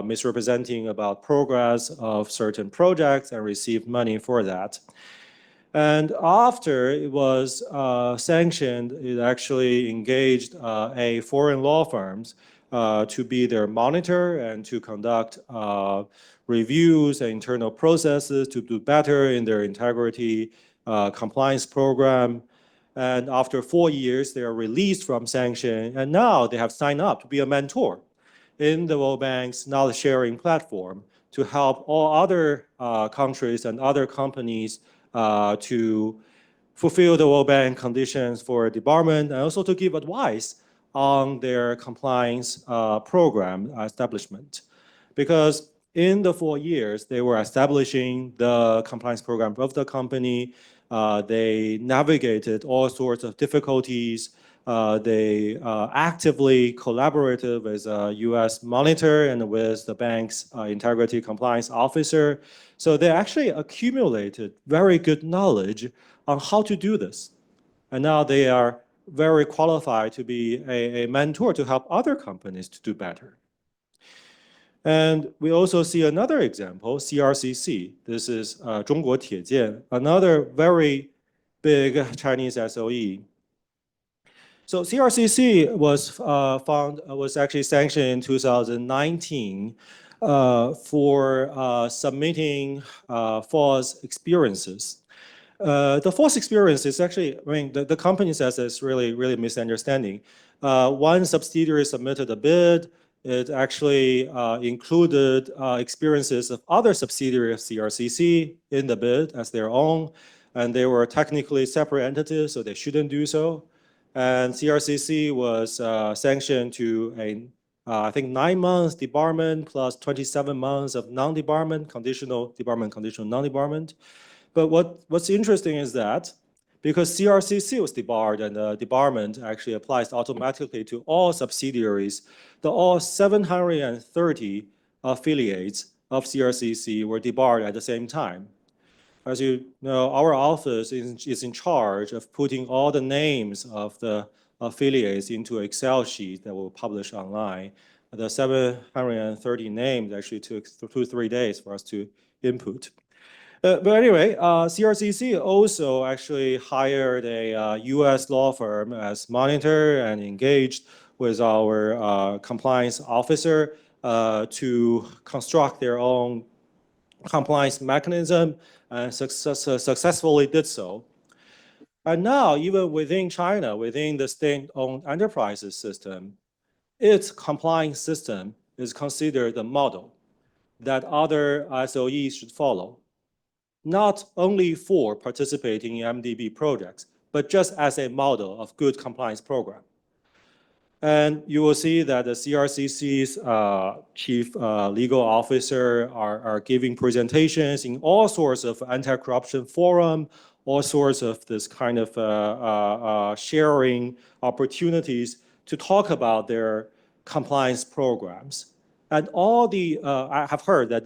Speaker 2: misrepresenting about progress of certain projects and received money for that. And after it was sanctioned, it actually engaged a foreign law firms to be their monitor and to conduct reviews and internal processes to do better in their integrity compliance program. And after 4 years, they are released from sanction, and now they have signed up to be a mentor in the World Bank's knowledge sharing platform to help all other countries and other companies to fulfill the World Bank conditions for debarment and also to give advice on their compliance program establishment. Because in the 4 years, they were establishing the compliance program of the company. They navigated all sorts of difficulties. They actively collaborated with a US monitor and with the bank's integrity compliance officer. So they actually accumulated very good knowledge on how to do this. And now they are very qualified to be a mentor to help other companies to do better. And we also see another example, CRCC. This is 中国铁建, another very big Chinese SOE. So CRCC was actually sanctioned in 2019 for submitting false experiences. The false experience is actually, I mean, the company says it's really misunderstanding. One subsidiary submitted a bid. It actually included experiences of other subsidiaries of CRCC in the bid as their own, and they were technically separate entities, so they shouldn't do so. And CRCC was sanctioned to I think 9 months debarment plus 27 months of non-debarment, conditional debarment, conditional non-debarment. But what's interesting is that because CRCC was debarred and the debarment actually applies automatically to all subsidiaries, all 730 affiliates of CRCC were debarred at the same time. As you know, our office is in charge of putting all the names of the affiliates into an Excel sheet that we'll publish online. The 730 names actually took 2-3 days for us to input. But anyway, CRCC also actually hired a US law firm as monitor and engaged with our compliance officer to construct their own compliance mechanism and successfully did so. And now, even within China, within the state-owned enterprises system, its compliance system is considered the model that other SOEs should follow, not only for participating in MDB projects, but just as a model of good compliance program. And you will see that the CRCC's chief legal officer are giving presentations in all sorts of anti-corruption forum, all sorts of this kind of sharing opportunities to talk about their compliance programs. And all the, I have heard that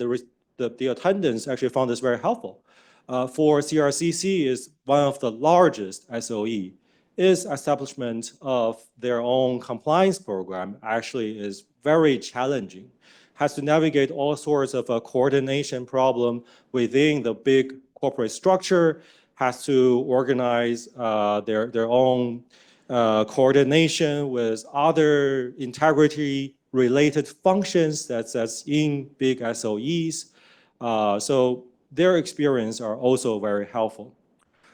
Speaker 2: the attendance actually found this very helpful. For CRCC is one of the largest SOE. Its establishment of their own compliance program actually is very challenging. Has to navigate all sorts of coordination problem within the big corporate structure, has to organize their own coordination with other integrity-related functions that's in big SOEs. So their experience are also very helpful.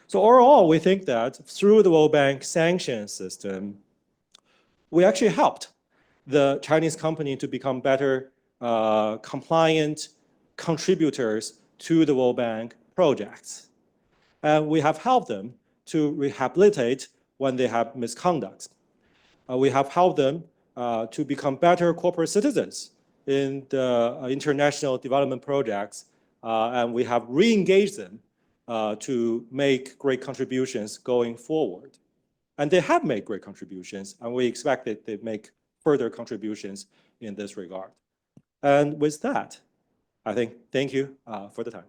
Speaker 2: So overall, we think that through the World Bank Sanctions System, we actually helped the Chinese company to become better compliant contributors to the World Bank projects. And we have helped them to rehabilitate when they have misconduct. We have helped them to become better corporate citizens in the international development projects, and we have re-engaged them to make great contributions going forward. And they have made great contributions, and we expect that they make further contributions in this regard. And with that, I think, thank you for the time.